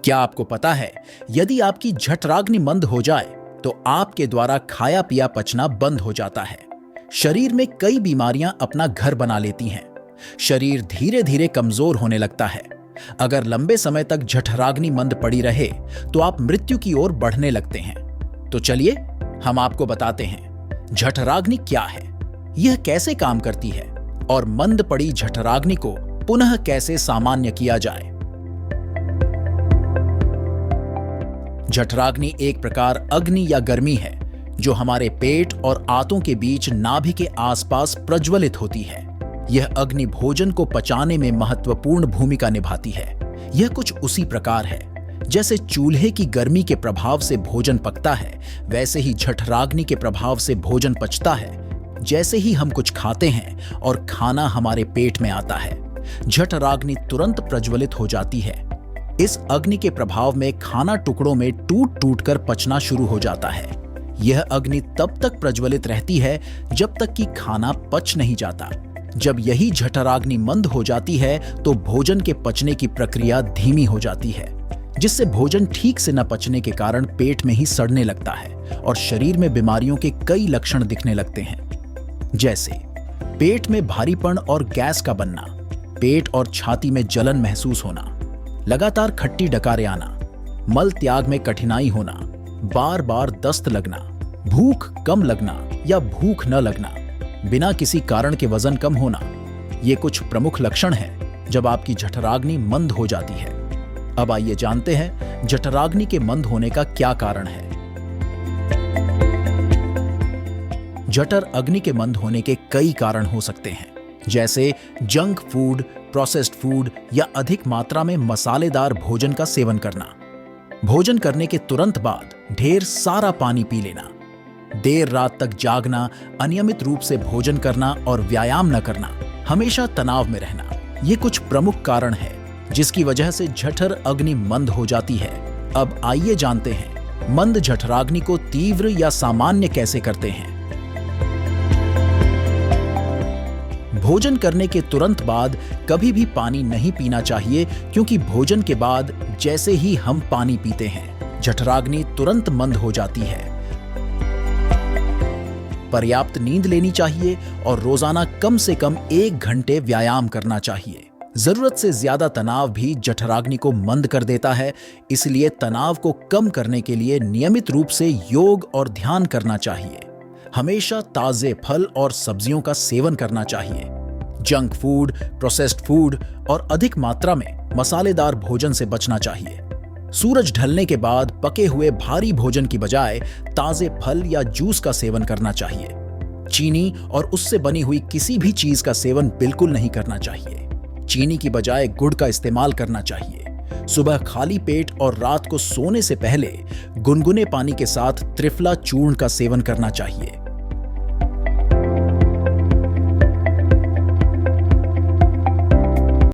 क्या आपको पता है, यदि आपकी जठराग्नि मंद हो जाए तो आपके द्वारा खाया पिया पचना बंद हो जाता है। शरीर में कई बीमारियां अपना घर बना लेती हैं। शरीर धीरे धीरे कमजोर होने लगता है। अगर लंबे समय तक जठराग्नि मंद पड़ी रहे तो आप मृत्यु की ओर बढ़ने लगते हैं। तो चलिए हम आपको बताते हैं जठराग्नि क्या है, यह कैसे काम करती है और मंद पड़ी जठराग्नि को पुनः कैसे सामान्य किया जाए। जठराग्नि एक प्रकार अग्नि या गर्मी है जो हमारे पेट और आंतों के बीच नाभि के आसपास प्रज्वलित होती है। यह अग्नि भोजन को पचाने में महत्वपूर्ण भूमिका निभाती है। यह कुछ उसी प्रकार है जैसे चूल्हे की गर्मी के प्रभाव से भोजन पकता है, वैसे ही जठराग्नि के प्रभाव से भोजन पचता है। जैसे ही हम कुछ खाते हैं और खाना हमारे पेट में आता है, जठराग्नि तुरंत प्रज्वलित हो जाती है। इस अग्नि के प्रभाव में खाना टुकड़ों में टूट टूट कर पचना शुरू हो जाता है। यह अग्नि तब तक प्रज्वलित रहती है जब तक कि खाना पच नहीं जाता। जब यही जठराग्नि मंद हो जाती है तो भोजन के पचने की प्रक्रिया धीमी हो जाती है, जिससे भोजन ठीक से न पचने के कारण पेट में ही सड़ने लगता है और शरीर में बीमारियों के कई लक्षण दिखने लगते हैं, जैसे पेट में भारीपन और गैस का बनना, पेट और छाती में जलन महसूस होना, लगातार खट्टी डकारें आना, मल त्याग में कठिनाई होना, बार बार दस्त लगना, भूख कम लगना या भूख न लगना, बिना किसी कारण के वजन कम होना। ये कुछ प्रमुख लक्षण हैं जब आपकी जठराग्नि मंद हो जाती है। अब आइए जानते हैं जठराग्नि के मंद होने का क्या कारण है। जठर अग्नि के मंद होने के कई कारण हो सकते हैं, जैसे जंक फूड, प्रोसेस्ड फूड या अधिक मात्रा में मसालेदार भोजन का सेवन करना, भोजन करने के तुरंत बाद ढेर सारा पानी पी लेना, देर रात तक जागना, अनियमित रूप से भोजन करना और व्यायाम न करना, हमेशा तनाव में रहना। ये कुछ प्रमुख कारण हैं जिसकी वजह से जठर अग्नि मंद हो जाती है। अब आइए जानते हैं मंद जठराग्नि को तीव्र या सामान्य कैसे करते हैं। भोजन करने के तुरंत बाद कभी भी पानी नहीं पीना चाहिए, क्योंकि भोजन के बाद जैसे ही हम पानी पीते हैं, जठराग्नि तुरंत मंद हो जाती है। पर्याप्त नींद लेनी चाहिए और रोजाना कम से कम 1 घंटे व्यायाम करना चाहिए। जरूरत से ज्यादा तनाव भी जठराग्नि को मंद कर देता है, इसलिए तनाव को कम करने के लिए नियमित रूप से योग और ध्यान करना चाहिए। हमेशा ताजे फल और सब्जियों का सेवन करना चाहिए। जंक फूड, प्रोसेस्ड फूड और अधिक मात्रा में मसालेदार भोजन से बचना चाहिए। सूरज ढलने के बाद पके हुए भारी भोजन की बजाय ताजे फल या जूस का सेवन करना चाहिए। चीनी और उससे बनी हुई किसी भी चीज का सेवन बिल्कुल नहीं करना चाहिए। चीनी की बजाय गुड़ का इस्तेमाल करना चाहिए। सुबह खाली पेट और रात को सोने से पहले गुनगुने पानी के साथ त्रिफला चूर्ण का सेवन करना चाहिए।